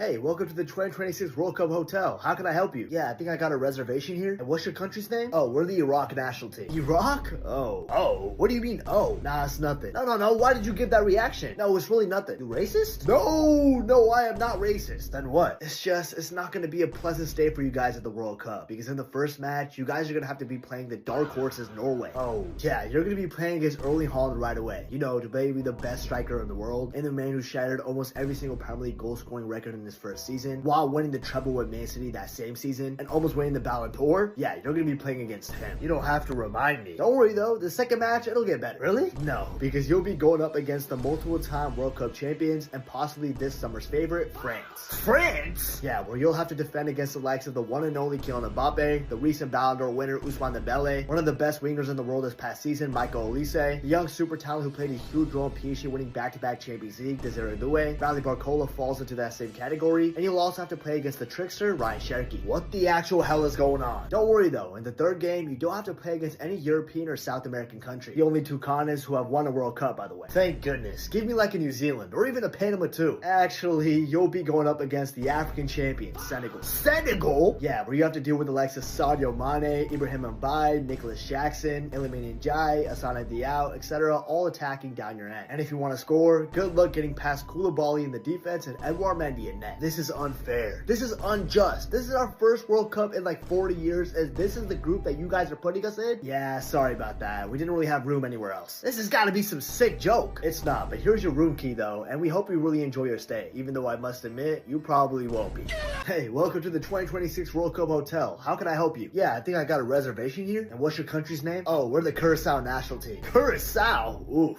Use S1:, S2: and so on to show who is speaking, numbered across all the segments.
S1: Hey, welcome to the 2026 World Cup Hotel. How can I help you? Yeah, I think I got a reservation here. And what's your country's name? Oh, we're the Iraq national team. Iraq? Oh. What do you mean, oh? Nah, it's nothing. No. Why did you give that reaction? No, it's really nothing. You racist? No, I am not racist. Then what? It's not going to be a pleasant stay for you guys at the World Cup. Because in the first match, you guys are going to have to be playing the dark horses Norway. Oh, yeah, you're going to be playing against Erling Haaland right away. You know, to be the best striker in the world. And the man who shattered almost every single Premier League goal-scoring record in his first season, while winning the treble with Man City that same season, and almost winning the Ballon d'Or. Yeah, you're gonna be playing against him. You don't have to remind me. Don't worry though, the second match, it'll get better. Really? No, because you'll be going up against the multiple-time World Cup champions and possibly this summer's favorite, France. France? Yeah, where you'll have to defend against the likes of the one and only Kylian Mbappe, the recent Ballon d'Or winner Ousmane Dembele, one of the best wingers in the world this past season, Michael Olise, the young super talent who played a huge role in PSG winning back-to-back Champions League, Desiree Doué. Bradley Barcola falls into that same category, and you'll also have to play against the trickster, Ryan Cherki. What the actual hell is going on? Don't worry though, in the third game, you don't have to play against any European or South American country. The only two continents who have won a World Cup, by the way. Thank goodness. Give me like a New Zealand, or even a Panama too. Actually, you'll be going up against the African champions, Senegal. Senegal? Yeah, where you have to deal with the likes of Sadio Mane, Ibrahim Mbaye, Nicholas Jackson, Iliman Ndiaye, Asana Diao, etc., all attacking down your end. And if you want to score, good luck getting past Koulibaly in the defense and Edouard Mendy in net. This is unfair. This is unjust. This is our first World Cup in like 40 years, and this is the group that you guys are putting us in? Yeah, sorry about that. We didn't really have room anywhere else. This has got to be some sick joke. It's not, but here's your room key though, and we hope you really enjoy your stay, even though I must admit, you probably won't be. Hey, welcome to the 2026 World Cup Hotel. How can I help you? Yeah, I think I got a reservation here. And what's your country's name? Oh, we're the Curacao national team. Curacao? Oof.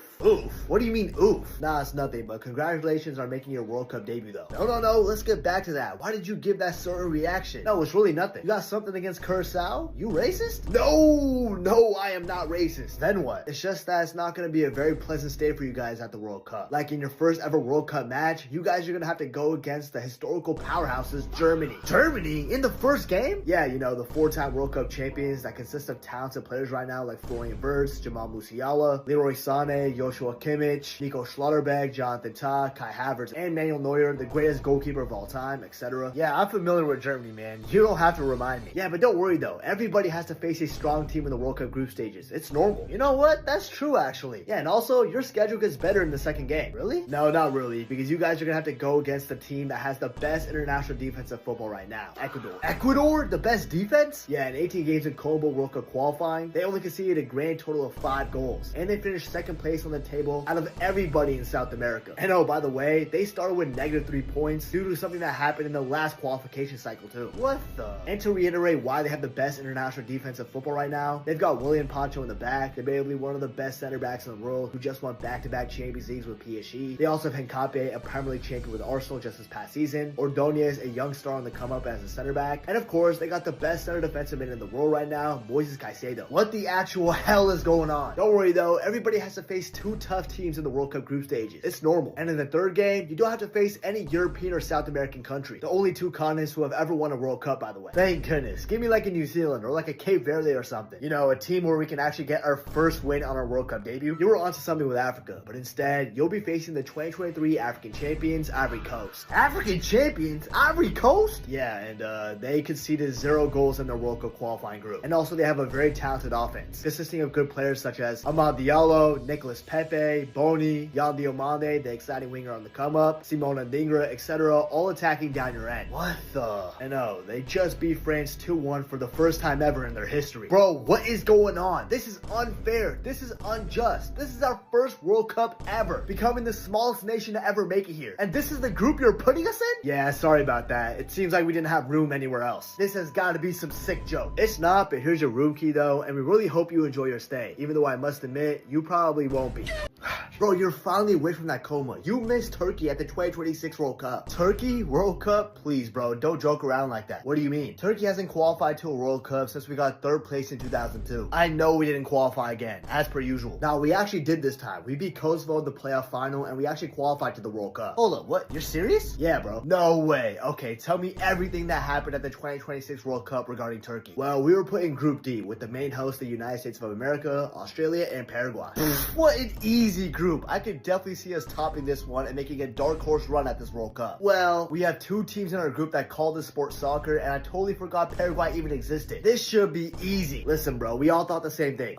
S1: What do you mean, oof? Nah, it's nothing, but congratulations on making your World Cup debut though. No, let's get back to that. Why did you give that certain reaction? No, it's really nothing. You got something against Curacao? You racist? No, I am not racist. Then what? It's just that it's not going to be a very pleasant stay for you guys at the World Cup. Like in your first ever World Cup match, you guys are going to have to go against the historical powerhouses, Germany. Germany? In the first game? Yeah, you know, the four-time World Cup champions that consist of talented players right now like Florian Wirtz, Jamal Musiala, Leroy Sané, Joshua Kimmich, Nico Schlotterbeck, Jonathan Tah, Kai Havertz, and Manuel Neuer, the greatest goalkeeper of all time, etc. Yeah, I'm familiar with Germany, man. You don't have to remind me. Yeah, but don't worry though. Everybody has to face a strong team in the World Cup group stages. It's normal. You know what? That's true actually. Yeah, and also your schedule gets better in the second game. Really? No, not really, because you guys are gonna have to go against the team that has the best international defensive football right now. Ecuador. Ecuador? The best defense? Yeah, in 18 games in Colombo World Cup qualifying, they only conceded a grand total of 5 goals. And they finished second place on the table out of everybody in South America. And oh, by the way, they started with -3 points due to something that happened in the last qualification cycle too. What the? And to reiterate why they have the best international defensive football right now, they've got William Pancho in the back. They're basically one of the best center backs in the world who just won back-to-back Champions Leagues with PSG. They also have Henkape, a Premier League champion with Arsenal just this past season. Ordonez, a young star on the come-up as a center back. And of course, they got the best center defensive man in the world right now, Moises Caicedo. What the actual hell is going on? Don't worry though, everybody has to face 2 tough teams in the World Cup group stages. It's normal. And in the third game, you don't have to face any European or South American country. The only 2 continents who have ever won a World Cup, by the way. Thank goodness. Give me like a New Zealand or like a Cape Verde or something. You know, a team where we can actually get our first win on our World Cup debut. You were onto something with Africa, but instead, you'll be facing the 2023 African champions, Ivory Coast. African champions? Ivory Coast? Yeah, and they conceded 0 goals in their World Cup qualifying group. And also, they have a very talented offense, consisting of good players such as Amad Diallo, Nicolas Pepe, Boni, Yan Diomande, the exciting winger on the come-up, Simona Dingra, etc., all attacking down your end. What the? I know, they just beat France 2-1 for the first time ever in their history. Bro, what is going on? This is unfair. This is unjust. This is our first World Cup ever, becoming the smallest nation to ever make it here. And this is the group you're putting us in? Yeah, sorry about that. It seems like we didn't have room anywhere else. This has got to be some sick joke. It's not, but here's your room key though, and we really hope you enjoy your stay, even though I must admit, you probably won't be. Bro, you're finally away from that coma. You missed Turkey at the 2026 World Cup. Turkey? World Cup? Please, bro, don't joke around like that. What do you mean? Turkey hasn't qualified to a World Cup since we got 3rd place in 2002. I know we didn't qualify again, as per usual. Now, we actually did this time. We beat Kosovo in the playoff final, and we actually qualified to the World Cup. Hold up, what? You're serious? Yeah, bro. No way. Okay, tell me everything that happened at the 2026 World Cup regarding Turkey. Well, we were put in Group D with the main host, the United States of America, Australia, and Paraguay. What an easy easy group. I could definitely see us topping this one and making a dark horse run at this World Cup. Well, we have 2 teams in our group that call this sport soccer, and I totally forgot Paraguay even existed. This should be easy. Listen, bro, we all thought the same thing.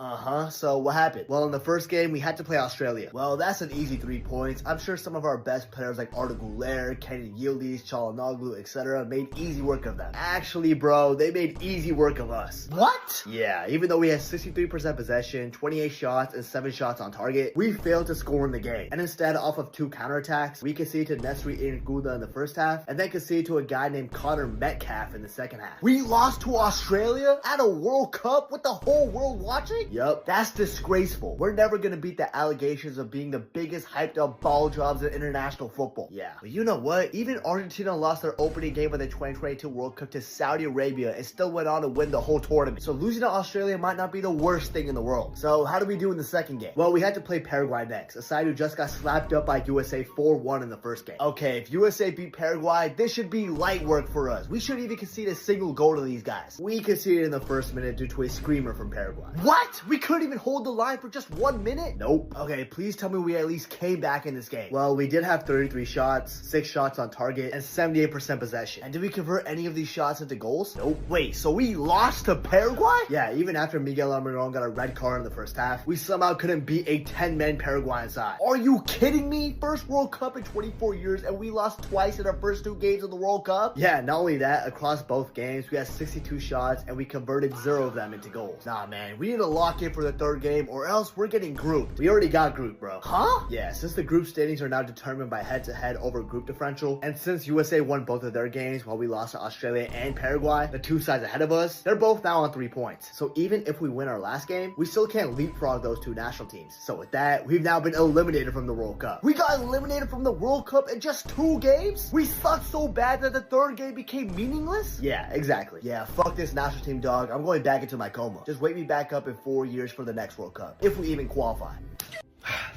S1: So what happened? Well, in the first game, we had to play Australia. Well, that's an easy 3 points. I'm sure some of our best players like Arda Güler, Kenny Yildiz, Çalhanoğlu, etc. made easy work of them. Actually, bro, they made easy work of us. What? Yeah, even though we had 63% possession, 28 shots, and 7 shots on target, we failed to score in the game. And instead, off of 2 counterattacks, we conceded to Nesri Irguda in the first half, and then conceded to a guy named Connor Metcalf in the second half. We lost to Australia at a World Cup with the whole world watching? Yup, that's disgraceful. We're never gonna beat the allegations of being the biggest hyped up ball jobs in international football. Yeah, but you know what? Even Argentina lost their opening game of the 2022 World Cup to Saudi Arabia and still went on to win the whole tournament. So losing to Australia might not be the worst thing in the world. So how do we do in the second game? Well, we had to play Paraguay next, a side who just got slapped up by USA 4-1 in the first game. Okay, if USA beat Paraguay, this should be light work for us. We shouldn't even concede a single goal to these guys. We conceded in the first minute due to a screamer from Paraguay. What? We couldn't even hold the line for just 1 minute? Nope. Okay, please tell me we at least came back in this game. Well, we did have 33 shots, 6 shots on target, and 78% possession. And did we convert any of these shots into goals? Nope. Wait, so we lost to Paraguay? Yeah, even after Miguel Almiron got a red card in the first half, we somehow couldn't beat a 10-man Paraguayan side. Are you kidding me? First World Cup in 24 years, and we lost twice in our first 2 games of the World Cup? Yeah, not only that, across both games, we had 62 shots, and we converted 0 of them into goals. Nah, man, we need to lock in for the third game, or else we're getting grouped. We already got grouped, bro. Huh? Yeah, since the group standings are now determined by head-to-head over group differential, and since USA won both of their games while we lost to Australia and Paraguay, the 2 sides ahead of us, they're both now on 3 points. So even if we win our last game, we still can't leapfrog those 2 national teams. So with that, we've now been eliminated from the World Cup. We got eliminated from the World Cup in just 2 games? We sucked so bad that the third game became meaningless? Yeah, exactly. Yeah, fuck this national team, dog. I'm going back into my coma. Just wake me back up in 4 years for the next World Cup, if we even qualify.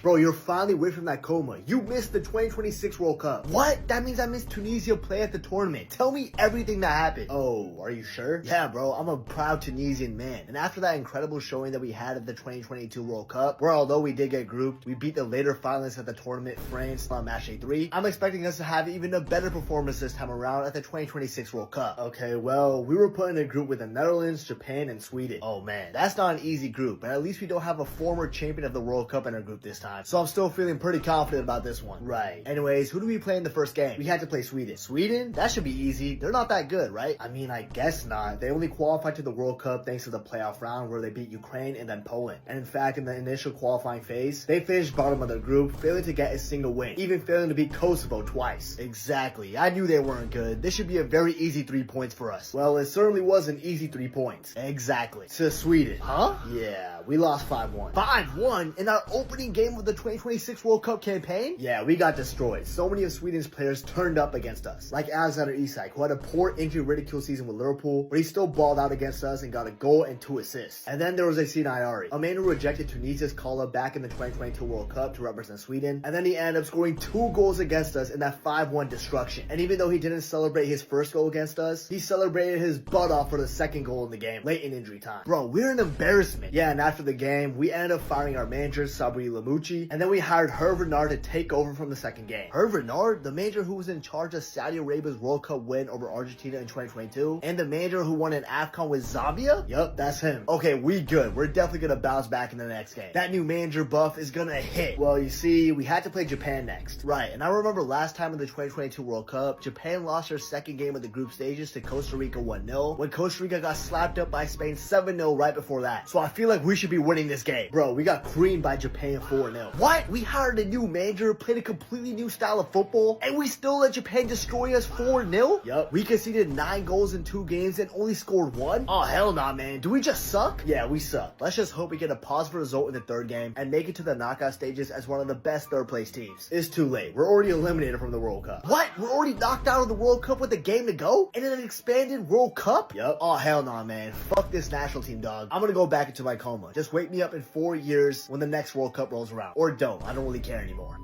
S1: Bro, you're finally away from that coma. You missed the 2026 World Cup. What? That means I missed Tunisia play at the tournament. Tell me everything that happened. Oh, are you sure? Yeah, bro, I'm a proud Tunisian man. And after that incredible showing that we had at the 2022 World Cup, where although we did get grouped, we beat the later finalists at the tournament, France, on match day 3, I'm expecting us to have even a better performance this time around at the 2026 World Cup. Okay, well, we were put in a group with the Netherlands, Japan, and Sweden. Oh man, that's not an easy group, but at least we don't have a former champion of the World Cup in our group this time. So I'm still feeling pretty confident about this one. Right. Anyways, who do we play in the first game? We had to play Sweden. Sweden? That should be easy. They're not that good, right? I mean, I guess not. They only qualified to the World Cup thanks to the playoff round where they beat Ukraine and then Poland. And in fact, in the initial qualifying phase, they finished bottom of their group, failing to get a single win, even failing to beat Kosovo twice. Exactly. I knew they weren't good. This should be a very easy 3 points for us. Well, it certainly was an easy 3 points. Exactly. To Sweden. Huh? Yeah, we lost 5-1. 5-1 in our opening game of the 2026 World Cup campaign? Yeah, we got destroyed. So many of Sweden's players turned up against us, like Alexander Isak, who had a poor injury ridicule season with Liverpool, but he still balled out against us and got a goal and 2 assists. And then there was Yassine Ayari, a man who rejected Tunisia's call-up back in the 2022 World Cup to represent Sweden, and then he ended up scoring 2 goals against us in that 5-1 destruction. And even though he didn't celebrate his first goal against us, he celebrated his butt off for the second goal in the game, late in injury time. Bro, we're an embarrassment. Yeah, and after the game, we ended up firing our manager, Sabri Lamouchi, and then we hired Hervé Renard to take over from the second game. Hervé Renard, the manager who was in charge of Saudi Arabia's World Cup win over Argentina in 2022, and the manager who won an AFCON with Zambia? Yup, that's him. Okay, we good. We're definitely gonna bounce back in the next game. That new manager buff is gonna hit. Well, you see, we had to play Japan next. Right, and I remember last time in the 2022 World Cup, Japan lost their second game of the group stages to Costa Rica 1-0, when Costa Rica got slapped up by Spain 7-0 right before that. So I feel like we should be winning this game. Bro, we got creamed by Japan 4-0. What? We hired a new manager, played a completely new style of football, and we still let Japan destroy us 4-0? Yup. We conceded 9 goals in 2 games and only scored 1? Oh, hell nah, man. Do we just suck? Yeah, we suck. Let's just hope we get a positive result in the third game and make it to the knockout stages as one of the best third place teams. It's too late. We're already eliminated from the World Cup. What? We're already knocked out of the World Cup with a game to go? In an expanded World Cup? Yup. Oh, hell nah, man. Fuck this national team, dog. I'm gonna go back into my coma. Just wake me up in 4 years when the next World Cup rolls around. Or don't. I don't really care anymore.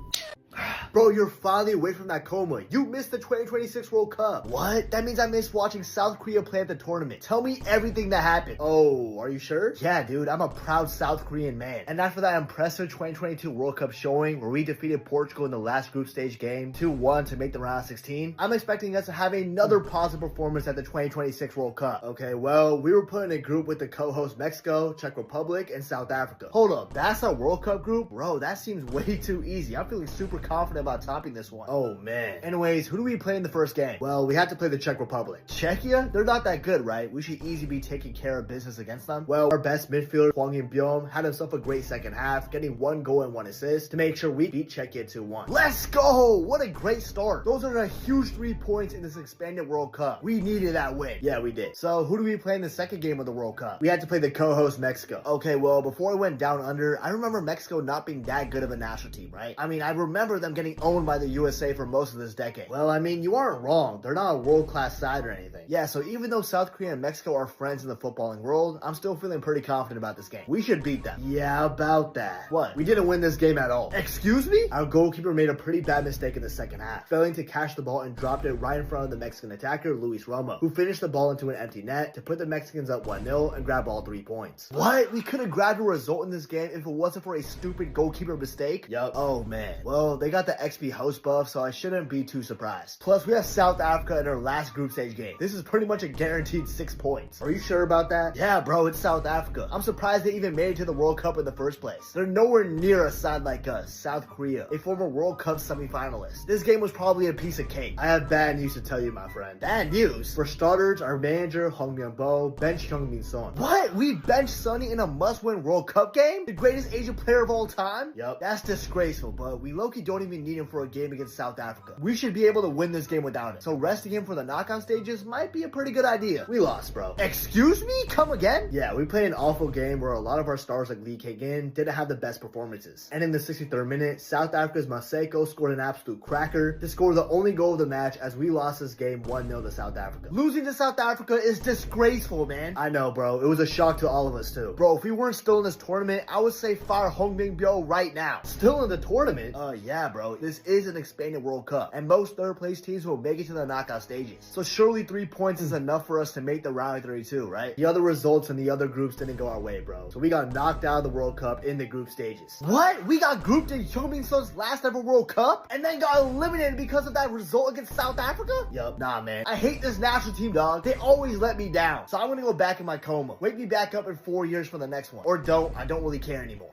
S1: Bro, you're finally away from that coma. You missed the 2026 World Cup. What? That means I missed watching South Korea play at the tournament. Tell me everything that happened. Oh, are you sure? Yeah, dude, I'm a proud South Korean man. And after that impressive 2022 World Cup showing where we defeated Portugal in the last group stage game 2-1 to make the round of 16, I'm expecting us to have another positive performance at the 2026 World Cup. Okay, well, we were put in a group with the co-host Mexico, Czech Republic, and South Africa. Hold up, that's a World Cup group? Bro, that seems way too easy. I'm feeling super confident about topping this one. Oh man. Anyways, who do we play in the first game? Well, we have to play the Czech Republic. Czechia? They're not that good, right? We should easily be taking care of business against them. Well, our best midfielder, Hwang In-byum, had himself a great second half, getting 1 goal and 1 assist to make sure we beat Czechia 2-1. Let's go! What a great start. Those are a huge 3 points in this expanded World Cup. We needed that win. Yeah, we did. So, who do we play in the second game of the World Cup? We had to play the co-host Mexico. Okay, well, before I went down under, I remember Mexico not being that good of a national team, right? I mean, I remember them getting owned by the USA for most of this decade. Well, I mean, you aren't wrong. They're not a world-class side or anything. Yeah, so even though South Korea and Mexico are friends in the footballing world, I'm still feeling pretty confident about this game. We should beat them. Yeah, about that. What? We didn't win this game at all. Excuse me? Our goalkeeper made a pretty bad mistake in the second half, failing to catch the ball and dropped it right in front of the Mexican attacker, Luis Romo, who finished the ball into an empty net to put the Mexicans up 1-0 and grab all 3 points. What? We could have grabbed a result in this game if it wasn't for a stupid goalkeeper mistake? Yup. Oh man. Well, they got the XP host buff, so I shouldn't be too surprised. Plus, we have South Africa in our last group stage game. This is pretty much a guaranteed 6 points. Are you sure about that? Yeah, bro, it's South Africa. I'm surprised they even made it to the World Cup in the first place. They're nowhere near a side like us, South Korea, a former World Cup semifinalist. This game was probably a piece of cake. I have bad news to tell you, my friend. Bad news? For starters, our manager, Hong Myung-bo, benched Heung-min Son. What? We benched Sonny in a must-win World Cup game? The greatest Asian player of all time? Yup. That's disgraceful, but we low-key don't even need him for a game against South Africa. We should be able to win this game without him. So resting him for the knockout stages might be a pretty good idea. We lost, bro. Excuse me? Come again? Yeah, we played an awful game where a lot of our stars like Lee Kae-gin didn't have the best performances. And in the 63rd minute, South Africa's Maseko scored an absolute cracker to score the only goal of the match as we lost this game 1-0 to South Africa. Losing to South Africa is disgraceful, man. I know, bro. It was a shock to all of us, too. Bro, if we weren't still in this tournament, I would say fire Hong Min-byum right now. Still in the tournament? Yeah, bro. This is an expanded World Cup, and most third-place teams will make it to the knockout stages. So surely 3 points is enough for us to make the round of 32, right? The other results in the other groups didn't go our way, bro. So we got knocked out of the World Cup in the group stages. What? We got grouped in Heung-min Son's last ever World Cup and then got eliminated because of that result against South Africa? Yup. Nah, man. I hate this national team, dog. They always let me down. So I'm gonna go back in my coma. Wake me back up in 4 years for the next one. Or don't. I don't really care anymore.